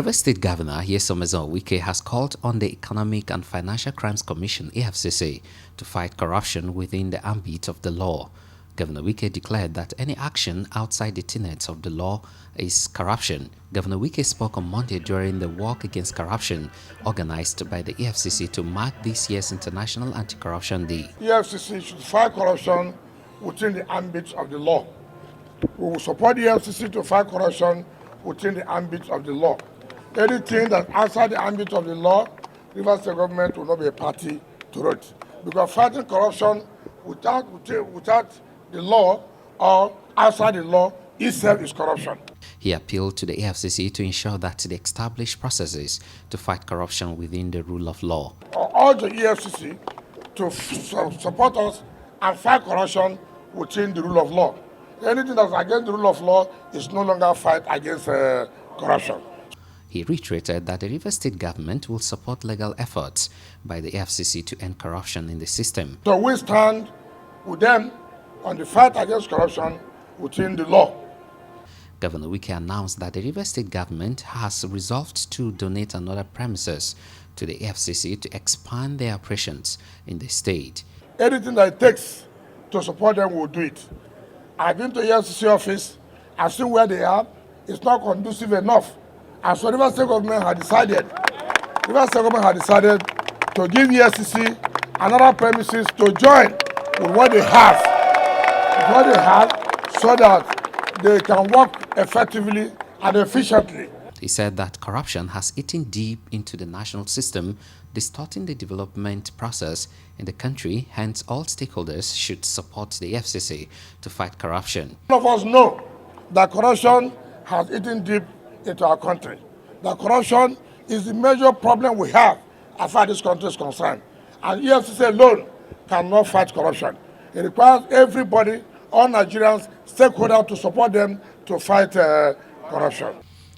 Rivers State Governor Nyesom Wike has called on the Economic and Financial Crimes Commission (EFCC) to fight corruption within the ambit of the law. Governor Wike declared that any action outside the tenets of the law is corruption. Governor Wike spoke on Monday during the Walk Against Corruption organized by the EFCC to mark this year's International Anti-Corruption Day. EFCC should fight corruption within the ambit of the law. We will support the EFCC to fight corruption within the ambit of the law. Anything that's outside the ambit of the law, Rivers State government will not be a party to it. Because fighting corruption without the law or outside the law itself is corruption. He appealed to the EFCC to ensure that the established processes to fight corruption within the rule of law. I urge the EFCC to support us and fight corruption within the rule of law. Anything that's against the rule of law is no longer a fight against corruption. He reiterated that the Rivers State government will support legal efforts by the EFCC to end corruption in the system. So we stand with them on the fight against corruption within the law. Governor Wike announced that the Rivers State government has resolved to donate another premises to the EFCC to expand their operations in the state. Anything that it takes to support them, we'll do it. I've been to the EFCC office, I've seen where they are. It's not conducive enough. And so Rivers State government had decided to give EFCC another premises to join with what they have, so that they can work effectively and efficiently. He said that corruption has eaten deep into the national system, distorting the development process in the country. Hence, all stakeholders should support the EFCC to fight corruption. All of us know that corruption has eaten deep into our country. That corruption is the major problem we have as far as this country is concerned. And EFCC alone cannot fight corruption. It requires everybody, all Nigerians, stakeholders to support them to fight corruption.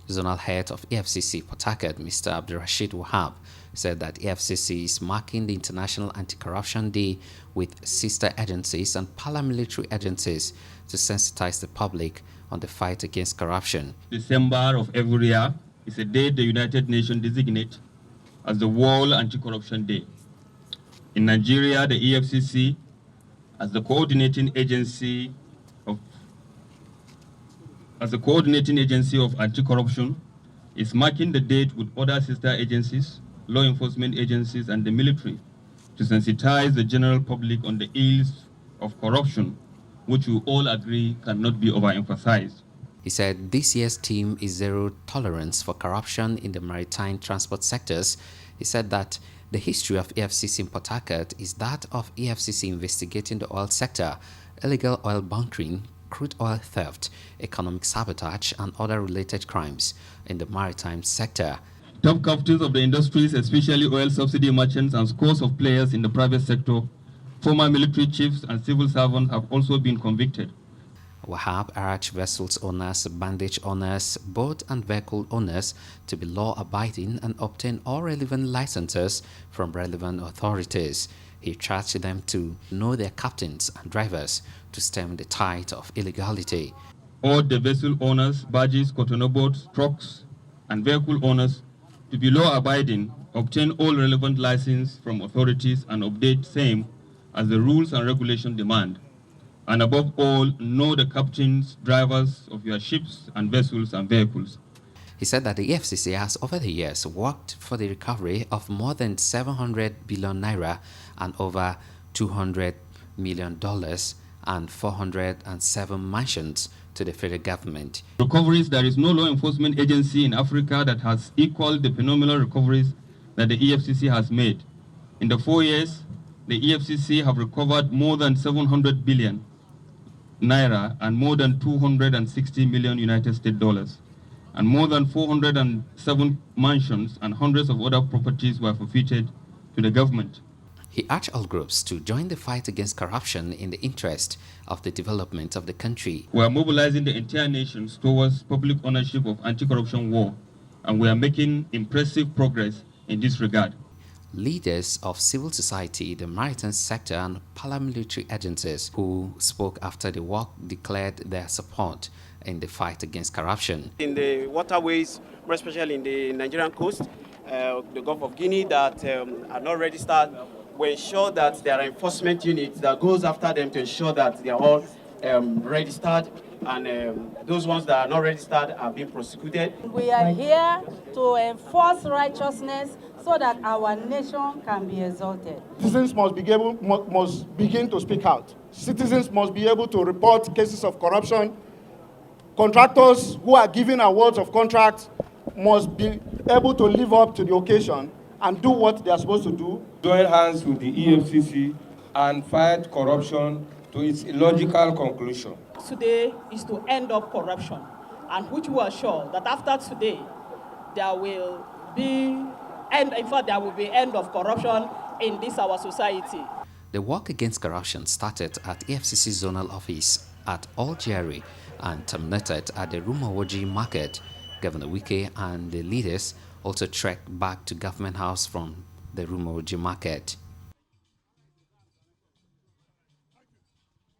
Zonal head of EFCC Port Harcourt, Mr. Abdulrashid Wahab, said that EFCC is marking the International Anti-Corruption Day with sister agencies and paramilitary agencies to sensitize the public on the fight against corruption. December of every year is a day the United Nations designate as the World Anti-Corruption Day. In Nigeria, the EFCC, as the coordinating agency of anti-corruption, is marking the date with other sister agencies, law enforcement agencies, and the military to sensitize the general public on the ills of corruption, which we all agree cannot be overemphasized. He said this year's theme is zero tolerance for corruption in the maritime transport sectors. He said that the history of EFCC in Port Harcourt is that of EFCC investigating the oil sector, illegal oil bunkering, crude oil theft, economic sabotage, and other related crimes in the maritime sector. Top captains of the industries, especially oil subsidy merchants and scores of players in the private sector, former military chiefs and civil servants have also been convicted. Wahab urged vessels owners, bandage owners, boat and vehicle owners to be law-abiding and obtain all relevant licenses from relevant authorities. He charged them to know their captains and drivers to stem the tide of illegality. All the vessel owners, barges, container boats, trucks, and vehicle owners to be law-abiding, obtain all relevant licenses from authorities and update same as the rules and regulations demand. And above all, know the captains, drivers of your ships and vessels and vehicles. He said that the EFCC has over the years worked for the recovery of more than 700 billion naira and over $200 million and 407 mansions to the federal government. Recoveries, there is no law enforcement agency in Africa that has equaled the phenomenal recoveries that the EFCC has made. In the 4 years, the EFCC have recovered more than 700 billion naira and more than 260 million United States dollars. And more than 407 mansions and hundreds of other properties were forfeited to the government. He urged all groups to join the fight against corruption in the interest of the development of the country. We are mobilizing the entire nation towards public ownership of anti-corruption war, and we are making impressive progress in this regard. Leaders of civil society, the maritime sector, and paramilitary agencies who spoke after the walk declared their support in the fight against corruption. In the waterways, more especially in the Nigerian coast, the Gulf of Guinea that are not registered, we ensure that there are enforcement units that goes after them to ensure that they are all registered, and those ones that are not registered are being prosecuted. We are here to enforce righteousness so that our nation can be exalted. Citizens must begin to speak out. Citizens must be able to report cases of corruption. Contractors who are given awards of contracts must be able to live up to the occasion and do what they are supposed to do. Join hands with the EFCC and fight corruption to its illogical conclusion. Today is to end up corruption, and which we are sure that after today there will be end of corruption in this our society. The work against corruption started at EFCC zonal office at Algeria and terminated at the Rumowoji market. Governor Wike and the leaders also trekked back to Government House from the Rumowoji market.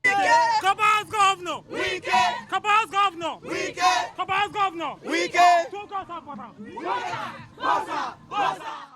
Kaba's governor! Wike! Kaba's governor! Wike! Kaba's governor! Wike! Bossa!